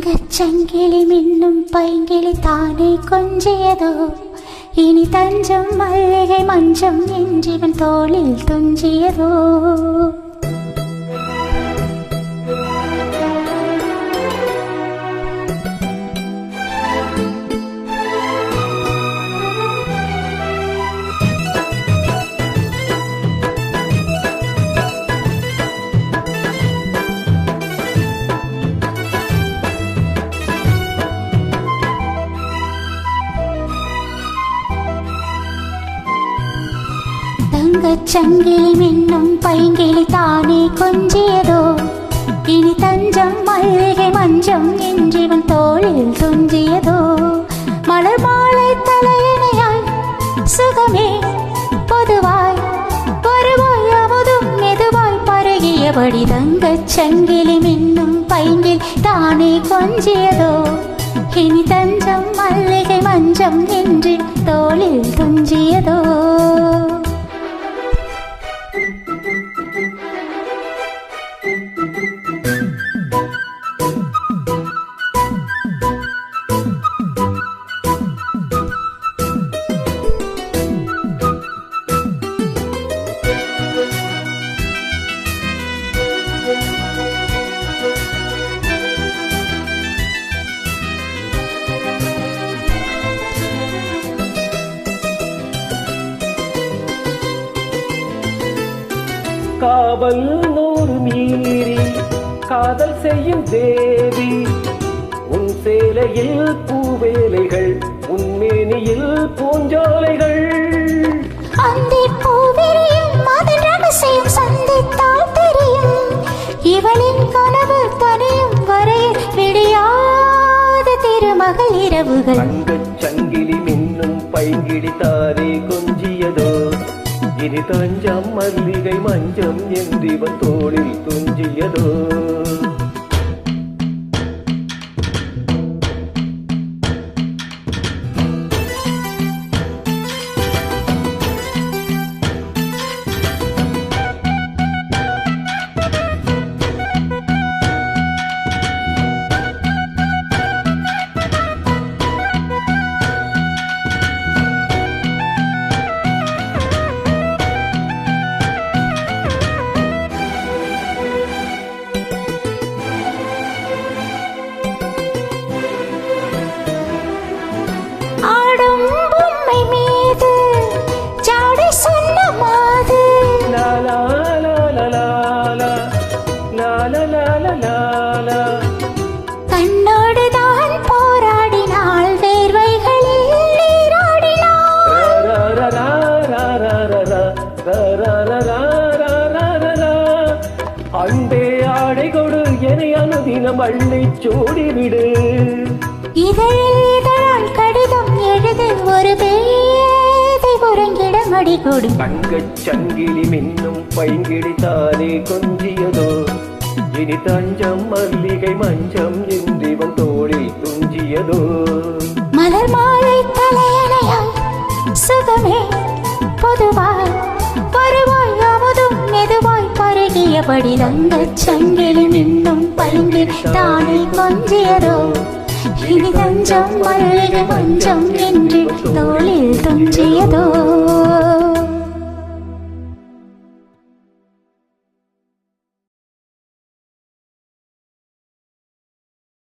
தங்கச்சங்கிலி மின்னும் பைங்கிளி தானே கொஞ்சியதோ இனி தஞ்சம் மல்லிகை மஞ்சம் என்றிவன் தோளில் துஞ்சியதோ தங்கச்சங்கிலி மின்னும் பைங்கிளி தானே கொஞ்சியதோ இனி தஞ்சம் மல்லிகை மஞ்சம் என்றிவன் தோளில் துஞ்சியதோ மலர் மாலை தலையணையாய் சுகமே பொதுவாய் வருவாய் அமுதும் மெதுவாய் பருகியபடி தங்கச்சங்கிலி மின்னும் பைங்கிளி தானே கொஞ்சியதோ இனி தஞ்சம் மல்லிகை மஞ்சம் என்று தோளில் துஞ்சியதோ காவல் 100 மீறி காதல் செய்யும் தேவி உன் சேலையில் பூவேலைகள் உன் மேனியில் பூஞ்சோலைகள் அந்தி பூவிரியும் அதன் ரகசியம் சந்தித்தால் தெரியும் இவளின் கனவு தனியும் வரையில் விடியாத திருமகள் இரவுகள் தங்கச் சங்கிலி மின்னும் பைங்கிடி தானே கொஞ்சியதோ இனி தஞ்சம் மல்லிகை மஞ்சம் என்றிவன் தோளில் துஞ்சியதோ கண்ணோடுதான் போராடினாள் வேர்வைகளில் அண்டே ஆடை கொடு என அனுதினம் அள்ளி சூடிவிடு இதழால் கடிதம் எழுது ஒரு பேதை உறங்கிட மடி கொடு தங்கச் சங்கிலி மின்னும் பைங்கிடி தானே கொஞ்சியதோ இனி தஞ்சம் மல்லிகை மஞ்சம் என்றிவன் தோளில் துஞ்சியதோ மலர் மாலை தலையணையாய் சுகமே பொதுவாய் வருவாய் அமுதும் மெதுவாய் பருகியபடி தங்கச் சங்கிலி மின்னும் பைங்கிளி தானே கொஞ்சியதோ இனி தஞ்சம் மல்லிகை மஞ்சம் என்று தோளில் துஞ்சியதோ